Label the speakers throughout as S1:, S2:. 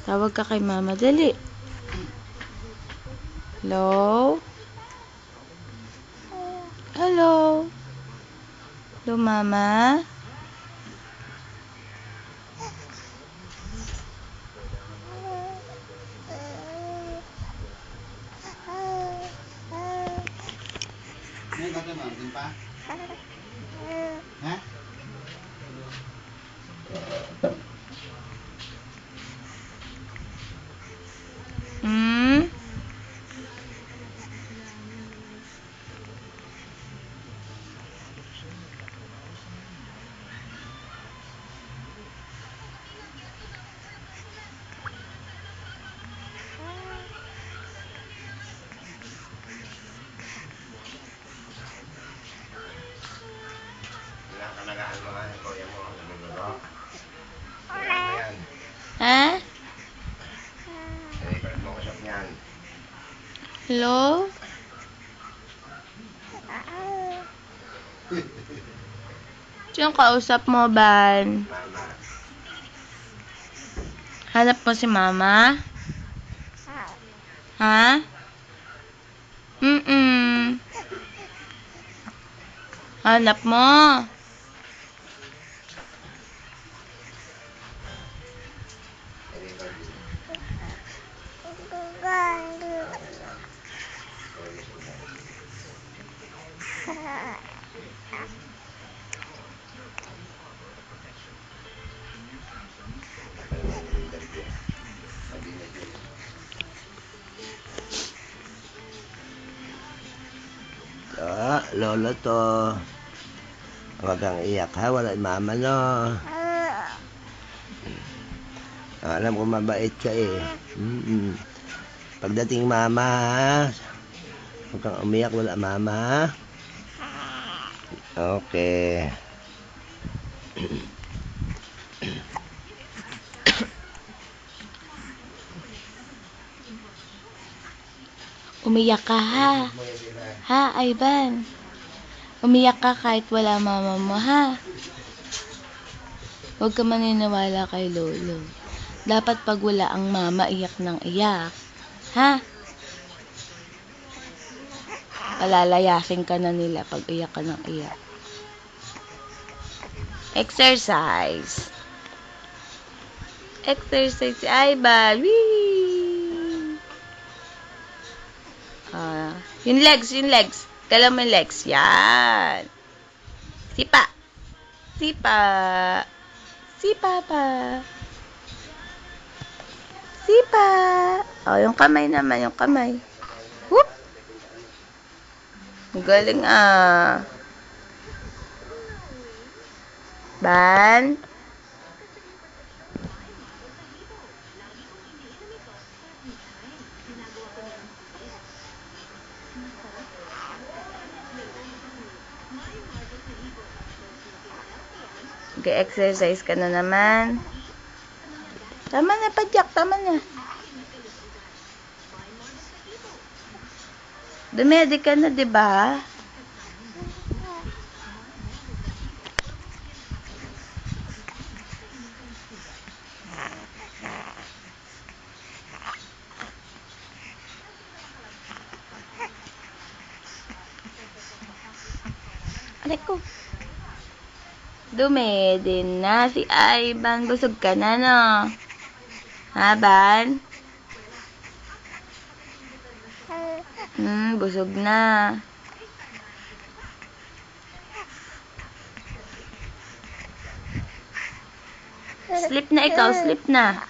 S1: Tawag ka kay mama. Dali. Hello? Hello? Hello, mama?
S2: Ngayon ka naman, din pa? Ha?
S1: Hmm?
S2: Nakalagaan mo nga yung kuya mo, nagluluro. Kailan mo yan?
S1: Ha?
S2: I-record mo ko shop niyan.
S1: Hello? Sino kausap mo, Ban?
S2: Mama.
S1: Hanap mo si mama? Ha? Hanap mo.
S2: I-record mo. Lolo to. Huwag kang iyak ha, wala yung mama no. Alam ko mabait ka eh. Pagdating mama ha, huwag kang umiyak, wala mama ha. Okay.
S1: Umiyak ka, ha? Ha, Ivan? Umiyak ka kahit wala mama mo, ha? Huwag ka maniniwala kay Lolo. Dapat pag wala ang mama, iyak ng iyak. Ha? Palalayasin ka na nila pag iyak ka ng iyak. Exercise. Exercise si Ivan. Whee! Yung legs. Galaw mo yung legs. Yan. Sipa. Sipa. Sipa pa. Sipa. Yung kamay naman, yung kamay. Whoop. Galing Ban. Mag-exercise ka na naman. Tama na, padyak. Tama na. Dumedi ka na, diba? Aray ko. Dumedi na si Ivan. Busog ka na, no? Ha, Ban? Busog na. Sleep na ikaw, sleep na.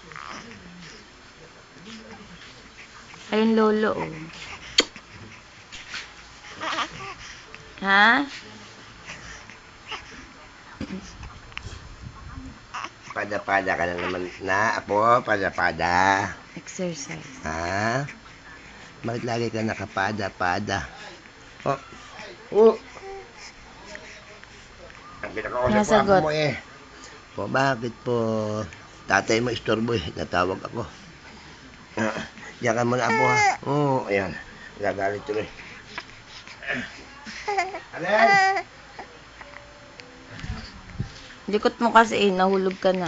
S1: Ayun, Lolo, oh. Ha?
S2: Pada-pada ka na naman na, apo. Pada-pada.
S1: Exercise.
S2: Ha? Bakit lagi ka nakapada-pada? Oh. Oh. Ang pinakausap ko
S1: Nasagot.
S2: ako mo eh. Po, bakit po? Tatay mo istorbo eh. Natawag ako. Diyan ka muna apo ha. Oo, ayan. Gagalit tuloy. Alin?
S1: Likot mo kasi, nahulog ka na.